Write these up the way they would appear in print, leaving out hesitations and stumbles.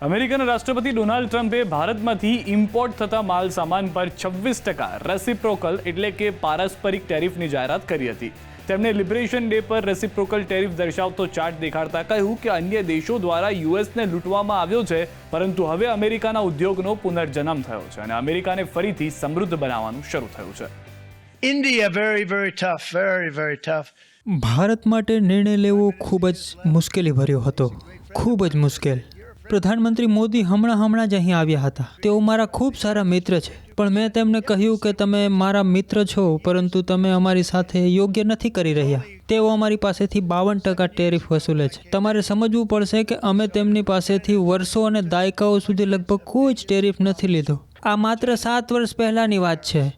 અમેરિકાના રાષ્ટ્રપતિ ડોનાલ્ડ ટ્રમ્પે ભારતમાંથી ઇમ્પોર્ટ થતા માલ સામાન પર 26% રેસિપ્રોકલ એટલે કે પારસ્પરિક ટેરિફની જાહેરાત કરી હતી. તેમણે લિબરેશન ડે પર રેસિપ્રોકલ ટેરિફ દર્શાવતો ચાર્ટ દેખાડતા કહ્યું કે અન્ય દેશો દ્વારા યુએસને લૂંટવામાં આવ્યો છે, પરંતુ હવે અમેરિકાના ઉદ્યોગનો પુનર્જન્મ થયો છે અને અમેરિકાને ફરીથી સમૃદ્ધ બનાવવાનું શરૂ થયું છે. India, very tough. ભારત માટે નિર્ણય લેવો ખૂબ જ મુશ્કેલી ભર્યો હતો, ખૂબ જ મુશ્કેલ. પ્રધાનમંત્રી મોદી હમણાં જ અહીં આવ્યા હતા. તેઓ મારા ખૂબ સારા મિત્ર છે, પણ મેં તેમને કહ્યું કે તમે મારા મિત્ર છો, પરંતુ તમે અમારી સાથે યોગ્ય નથી કરી રહ્યા. તેઓ અમારી પાસેથી 52% ટેરિફ વસૂલે છે. તમારે સમજવું પડશે કે અમે તેમની પાસેથી વર્ષો અને દાયકાઓ સુધી લગભગ કોઈ જ ટેરિફ નથી લીધો. આ માત્ર 7 વર્ષ પહેલાંની વાત છે,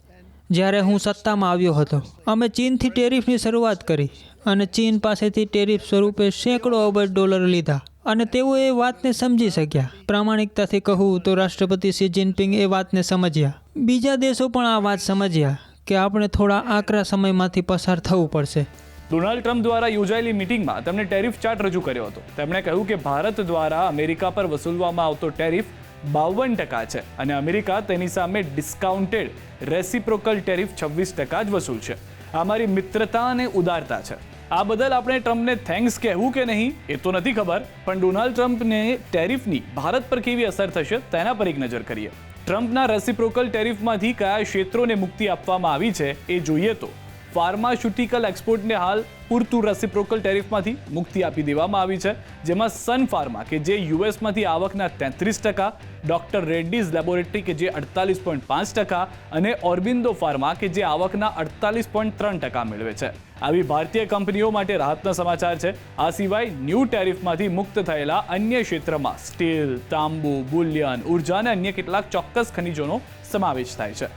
જ્યારે હું સત્તામાં આવ્યો હતો. અમે ચીનથી ટેરિફની શરૂઆત કરી અને ચીન પાસેથી ટેરિફ સ્વરૂપે સેંકડો અબજ ડોલર લીધા અને તેઓ એ વાતને સમજી શક્યા. પ્રામાણિકતાથી કહું તો રાષ્ટ્રપતિ શી જિનપિંગ એ વાતને સમજ્યા. બીજા દેશો પણ આ વાત સમજ્યા કે આપણે થોડા આકરા સમયમાંથી પસાર થવું પડશે. ડોનાલ્ડ ટ્રમ્પ દ્વારા યોજાયેલી મિટિંગમાં તેમણે ટેરિફ ચાર્ટ રજૂ કર્યો હતો. તેમણે કહ્યું કે ભારત દ્વારા અમેરિકા પર વસૂલવામાં આવતો ટેરિફ 52% છે અને અમેરિકા તેની સામે ડિસ્કાઉન્ટેડ રેસિપ્રોકલ ટેરિફ 26% જ વસૂલ છે. આ મારી મિત્રતા અને ઉદારતા છે. આ બદલ આપણે ટ્રમ્પને થેન્ક્સ કહેવું કે નહીં એ તો નથી ખબર, પણ ડોનાલ્ડ ટ્રમ્પને ટેરિફની ભારત પર કેવી અસર થશે તેના પર એક નજર કરીએ. ટ્રમ્પના રેસિપ્રોકલ ટેરિફમાંથી કયા ક્ષેત્રોને મુક્તિ આપવામાં આવી છે એ જોઈએ તો ફાર્માસ્યુટિકલ એક્સપોર્ટને હાલ પૂરતું રેસિપ્રોકલ ટેરિફમાંથી મુક્તિ આપી દેવામાં આવી છે, જેમાં સન ફાર્મા કે જે યુએસમાંથી આવકના 33%, ડોક્ટર રેડ્ડીઝ લેબોરેટરી કે જે 48.5% અને ઓર્બિન્દો ફાર્મા કે જે આવકના 48.3% મેળવે છે. આવી ભારતીય કંપનીઓ માટે રાહતના સમાચાર છે. આ સિવાય ન્યૂ ટેરિફમાંથી મુક્ત થયેલા અન્ય ક્ષેત્રમાં સ્ટીલ, તાંબુ, બુલિયન, ઉર્જા અને અન્ય કેટલાક ચોક્કસ ખનિજોનો સમાવેશ થાય છે.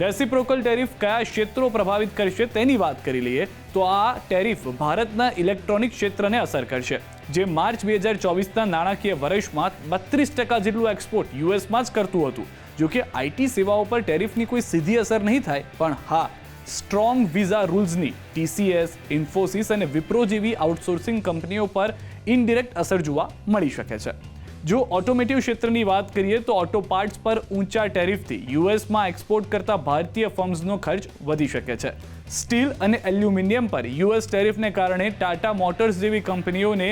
રેસિપ્રોકલ ટેરિફ કયા ક્ષેત્રો પ્રભાવિત કરશે તેની વાત કરી લઈએ તો આ ટેરિફ ભારતના ઇલેક્ટ્રોનિક ક્ષેત્રને અસર કરશે, જે માર્ચ 2024ના નાણાકીય વર્ષમાં 32% જેટલું એક્સપોર્ટ યુએસમાં જ કરતું હતું. જોકે આઈટી સેવાઓ પર ટેરિફની કોઈ સીધી અસર નહીં થાય, પણ હા, સ્ટ્રોંગ વિઝા રૂલ્સની TCS, ઇન્ફોસિસ અને વિપ્રો જેવી આઉટસોર્સિંગ કંપનીઓ પર ઇનડિરેક્ટ અસર જોવા મળી શકે છે. જો ઓટોમેટિવ ક્ષેત્રની વાત કરીએ તો ઓટો પાર્ટ્સ પર ઊંચા ટેરિફથી યુએસમાં એક્સપોર્ટ કરતા ભારતીય ફર્મ્સનો ખર્ચ વધી શકે છે. સ્ટીલ અને એલ્યુમિનિયમ પર યુએસ ટેરિફને કારણે ટાટા મોટર્સ જેવી કંપનીઓને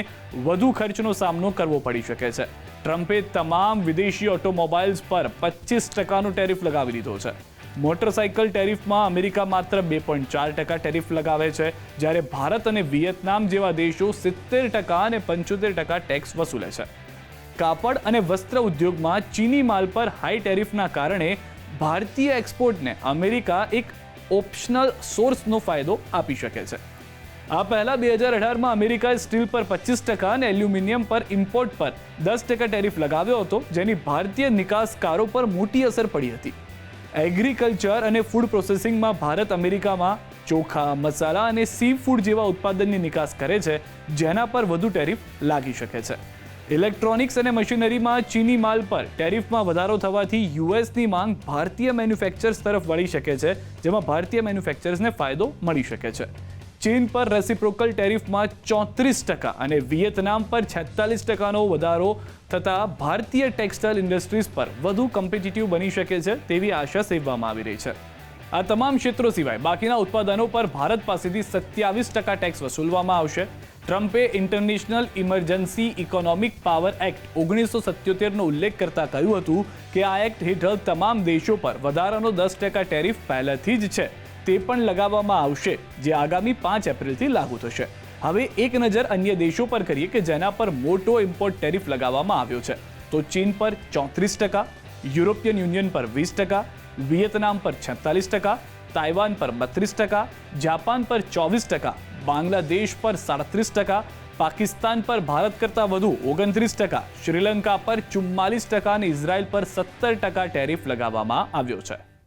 વધુ ખર્ચનો સામનો કરવો પડી શકે છે. ટ્રમ્પે તમામ વિદેશી ઓટોમોબાઇલ્સ પર 25%નો ટેરિફ લગાવી દીધો છે. મોટરસાઇકલ ટેરિફમાં અમેરિકા માત્ર 2.4% ટેરિફ લગાવે છે, જ્યારે ભારત અને વિયેતનામ જેવા દેશો 70% અને 75% ટેક્સ વસૂલે છે. કાપડ અને વસ્ત્ર ઉદ્યોગમાં ચીની માલ પર હાઈ ટેરિફના કારણે ભારતીય એક્સપોર્ટને અમેરિકા એક ઓપ્શનલ સોર્સનો ફાયદો આપી શકે છે. આ પહેલા 2018માં અમેરિકાએ સ્ટીલ પર 25% અને એલ્યુમિનિયમ પર ઇમ્પોર્ટ પર 10% ટેરિફ લગાવ્યો હતો, જેની ભારતીય નિકાસકારો પર મોટી અસર પડી હતી. એગ્રીકલ્ચર અને ફૂડ પ્રોસેસિંગમાં ભારત અમેરિકામાં ચોખા, મસાલા અને સી ફૂડ જેવા ઉત્પાદનની નિકાસ કરે છે, જેના પર વધુ ટેરિફ લાગી શકે છે. ઇલેક્ટ્રોનિક્સ અને મશીનરીમાં ચીની માલ પર ટેરિફમાં વધારો થવાથી યુએસની માંગ ભારતીય મેન્યુફેક્ચર્સ તરફ વળી શકે છે, જેમાં ભારતીય મેન્યુફેક્ચર્સને ફાયદો મળી શકે છે. ચીન પર રેસિપ્રોકલ ટેરિફમાં 34% અને વિયેતનામ પર 46%નો વધારો થતાં ભારતીય ટેક્સટાઇલ ઇન્ડસ્ટ્રીઝ પર વધુ કોમ્પિટિટિવ બની શકે છે તેવી આશા સેવવામાં આવી રહી છે. આ તમામ ક્ષેત્રો સિવાય બાકીના ઉત્પાદનો પર ભારત પાસેથી 27% ટેક્સ વસૂલવામાં આવશે. ટ્રમ્પે international emergency economic power act 1977નો ઉલ્લેખ કરતા કહ્યું હતું કે આ એક્ટ હેઠળ તમામ દેશો પર વધારાનો 10% ટેરિફ પહેલાથી જ છે તે પણ લગાવવામાં આવશે, જે આગામી 5 એપ્રિલથી લાગુ થશે. હવે એક નજર અન્ય દેશો પર કરીએ કે જેના પર મોટો ઇમ્પોર્ટ ટેરિફ લગાવવામાં આવ્યો છે. તો ચીન પર 34%, યુરોપિયન યુનિયન પર 20%, વિયેતનામ પર 46%, તાઇવાન પર 32%, જાપાન પર 24%, બાંગ્લાદેશ પર 37%, પાકિસ્તાન પર ભારત કરતાં વધુ 29%, શ્રીલંકા પર 44% અને ઇઝરાયલ પર 17% ટેરિફ લગાવવામાં આવ્યો છે.